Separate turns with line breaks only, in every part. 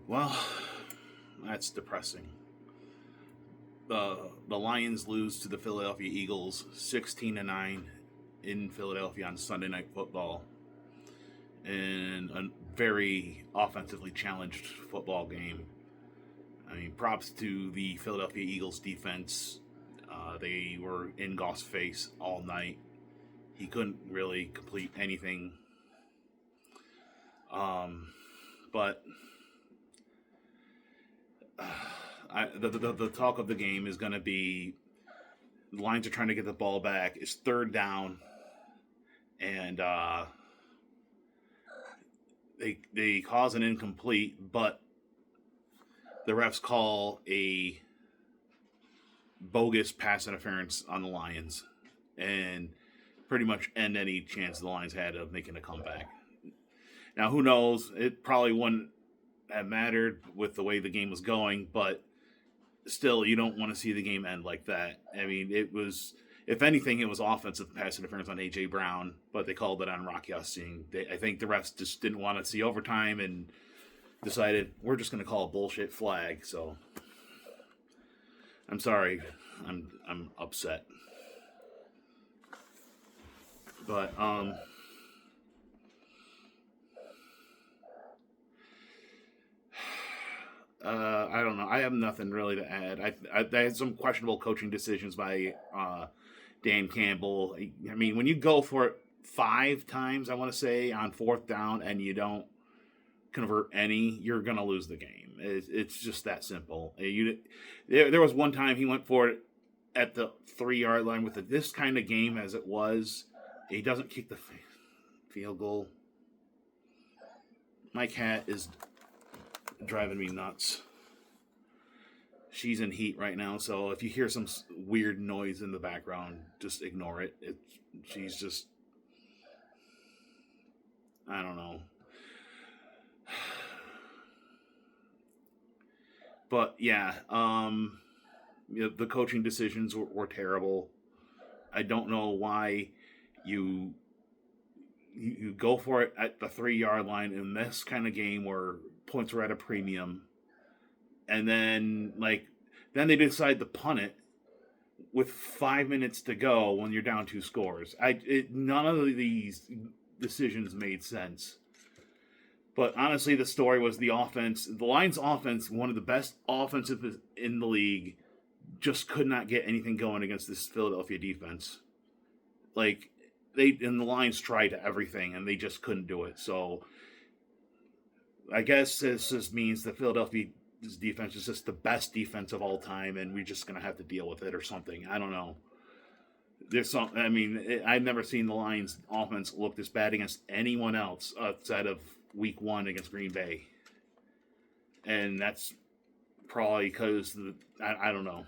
Well, that's depressing. The Lions lose to the Philadelphia Eagles 16-9 in Philadelphia on Sunday Night Football in a very offensively challenged football game. I mean, props to the Philadelphia Eagles defense. They were in Goff's face all night. He couldn't really complete anything. Um, but the talk of the game is going to be the Lions are trying to get the ball back. It's third down, and they cause an incomplete, but the refs call a bogus pass interference on the Lions, and pretty much end any chance the Lions had of making a comeback. Now, who knows? It probably wouldn't have mattered with the way the game was going, but still, you don't want to see the game end like that. I mean, it was, if anything, it was offensive pass interference on AJ Brown, but they called it on Rock Ya-Sing. I think the refs just didn't want to see overtime and decided we're just going to call a bullshit flag. So I'm sorry, I'm upset, but I don't know. I have nothing really to add. I had some questionable coaching decisions by Dan Campbell. I mean, when you go for it 5 times, I want to say, on fourth down and you don't convert any, you're going to lose the game. It's just that simple. There was one time he went for it at the 3 yard line with this kind of game as it was. He doesn't kick the field goal. My cat is driving me nuts. She's in heat right now, so if you hear some weird noise in the background, just ignore it. She's just, I don't know. But yeah, the coaching decisions were terrible. I don't know why you you go for it at the 3 yard line in this kind of game where points were at a premium, and then they decide to punt it with 5 minutes to go when you're down 2 scores. None of these decisions made sense. But honestly, the story was the offense. The Lions' offense, one of the best offensive in the league, just could not get anything going against this Philadelphia defense. Like and the Lions tried everything and they just couldn't do it. So I guess this just means the Philadelphia defense is just the best defense of all time, and we're just gonna have to deal with it or something. I don't know. There's some. I mean, I've never seen the Lions' offense look this bad against anyone else outside of Week 1 against Green Bay, and that's probably because I don't know.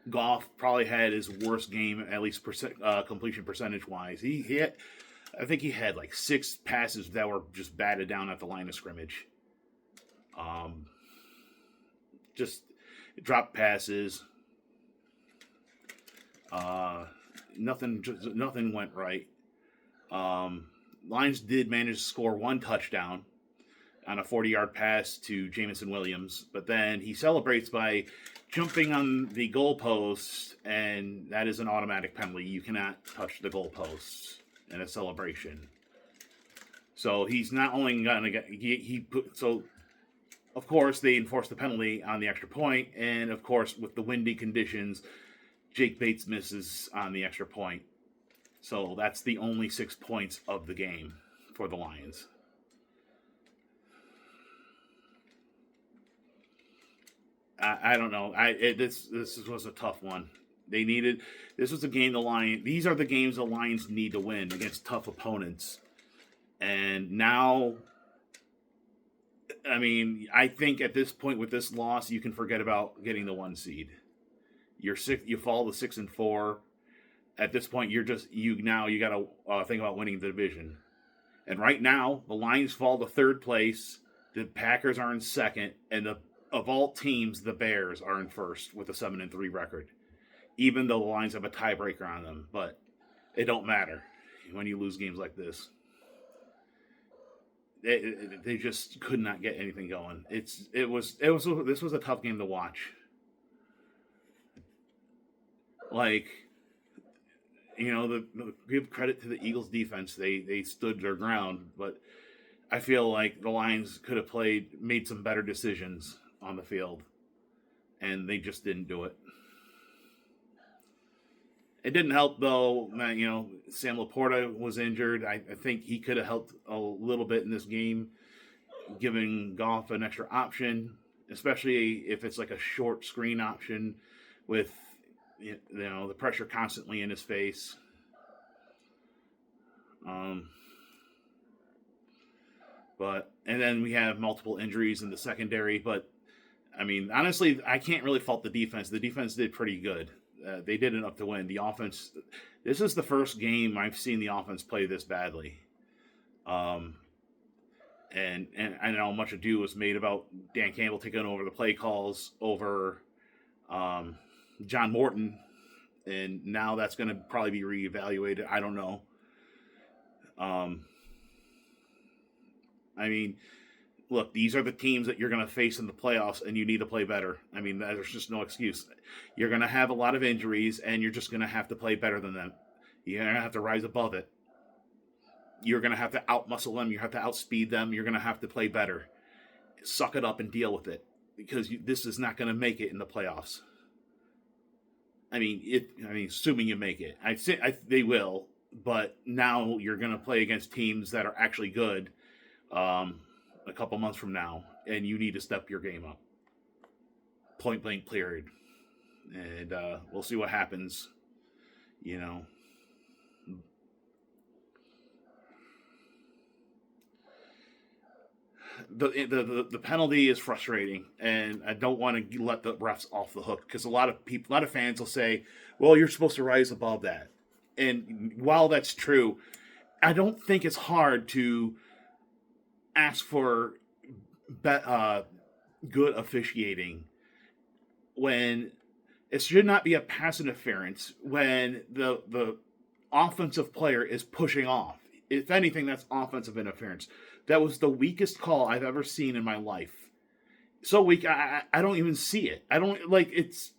Goff probably had his worst game, at least completion percentage wise. He had, I think he had like 6 passes that were just batted down at the line of scrimmage. Just drop passes. Nothing went right. Lions did manage to score 1 touchdown on a 40-yard pass to Jameson Williams, but then he celebrates by jumping on the goalpost, and that is an automatic penalty. You cannot touch the goalposts in a celebration. So he's not only going to get so. Of course, they enforced the penalty on the extra point, and of course, with the windy conditions, Jake Bates misses on the extra point. So that's the only 6 points of the game for the Lions. I don't know. This was a tough one. This was a game the Lions. These are the games the Lions need to win against tough opponents. And now, I mean, I think at this point with this loss, you can forget about getting the 1 seed. You're sick. You fall to 6-4. At this point, you got to think about winning the division. And right now, the Lions fall to third place. The Packers are in second, and of all teams, the Bears are in first with a 7-3 record. Even though the Lions have a tiebreaker on them, but it don't matter when you lose games like this. They just could not get anything going. This was a tough game to watch. Like, give credit to the Eagles defense. They stood their ground, but I feel like the Lions could have made some better decisions on the field, and they just didn't do it. It didn't help though. Sam Laporta was injured. I think he could have helped a little bit in this game, giving Goff an extra option, especially if it's like a short screen option with the pressure constantly in his face. And then we have multiple injuries in the secondary. But I mean, honestly, I can't really fault the defense. The defense did pretty good. They did enough to win. The offense. This is the first game I've seen the offense play this badly. And I know much ado was made about Dan Campbell taking over the play calls over John Morton, and now that's going to probably be reevaluated. I don't know. I mean, look, these are the teams that you're going to face in the playoffs, and you need to play better. I mean, there's just no excuse. You're going to have a lot of injuries, and you're just going to have to play better than them. You're going to have to rise above it. You're going to have to outmuscle them. You have to outspeed them. You're going to have to play better. Suck it up and deal with it, because this is not going to make it in the playoffs. I mean, assuming you make it, they will. But now you're going to play against teams that are actually good a couple months from now, and you need to step your game up. Point blank, period. And we'll see what happens. The penalty is frustrating, and I don't want to let the refs off the hook, because a lot of fans will say, "Well, you're supposed to rise above that." And while that's true, I don't think it's hard to ask for good officiating when it should not be a pass interference when the offensive player is pushing off. If anything, that's offensive interference. That was the weakest call I've ever seen in my life. So weak, I don't even see it. I don't it's.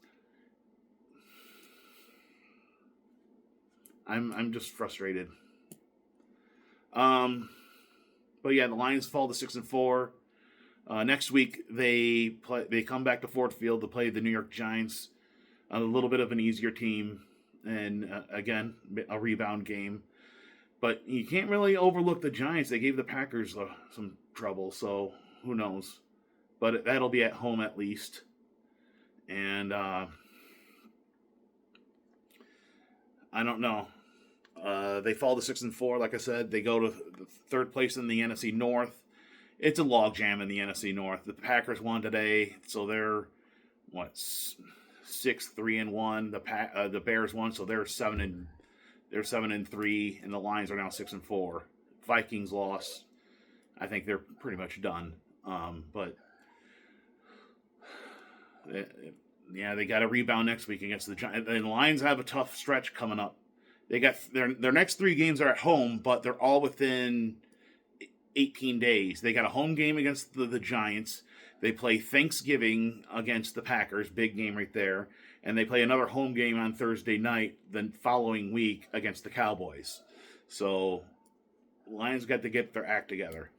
I'm just frustrated. But yeah, the Lions fall to 6-4. Next week they come back to Ford Field to play the New York Giants, a little bit of an easier team, and again a rebound game. But you can't really overlook the Giants. They gave the Packers some trouble, so who knows? But that'll be at home at least. And I don't know. They fall to 6-4, like I said. They go to third place in the NFC North. It's a logjam in the NFC North. The Packers won today, so they're 6-3-1. The Bears won, so they're 7-3, and the Lions are now 6-4. Vikings lost. I think they're pretty much done. But they got a rebound next week against the Giants. And the Lions have a tough stretch coming up. They got their next 3 games are at home, but they're all within 18 days. They got a home game against the Giants. They play Thanksgiving against the Packers, big game right there. And they play another home game on Thursday night the following week against the Cowboys. So, Lions got to get their act together.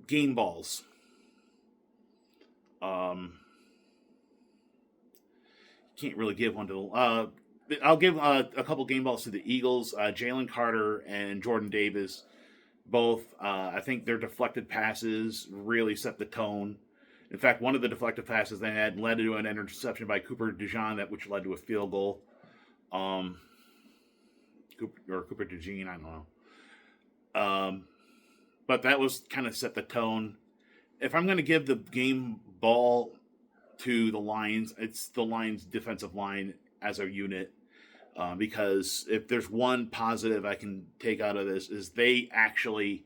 Game balls. Can't really give one to I'll give a couple game balls to the Eagles. Jalen Carter and Jordan Davis, both. I think their deflected passes really set the tone. In fact, one of the deflected passes they had led to an interception by Cooper DeJean, which led to a field goal. Cooper DeJean, I don't know. But that was kind of set the tone. If I'm going to give the game ball to the Lions, it's the Lions' defensive line as a unit. Because if there's one positive I can take out of this is they're actually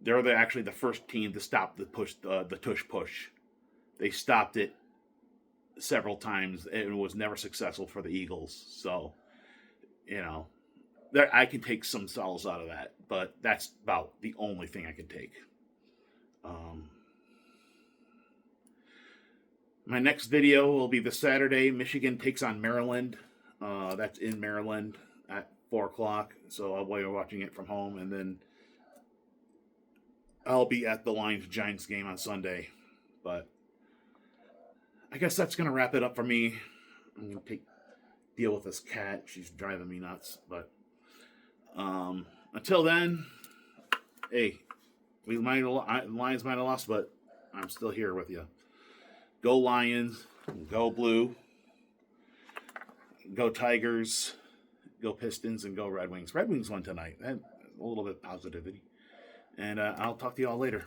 the first team to stop the tush push. They stopped it several times and it was never successful for the Eagles. So, there I can take some solace out of that, but that's about the only thing I can take. Um, my next video will be this Saturday. Michigan takes on Maryland. That's in Maryland at 4 o'clock. So I'll be watching it from home, and then I'll be at the Lions Giants game on Sunday. But I guess that's gonna wrap it up for me. I'm gonna deal with this cat. She's driving me nuts. But until then, hey, Lions might have lost, but I'm still here with you. Go Lions, go Blue, go Tigers, go Pistons, and go Red Wings. Red Wings won tonight. A little bit of positivity. And I'll talk to you all later.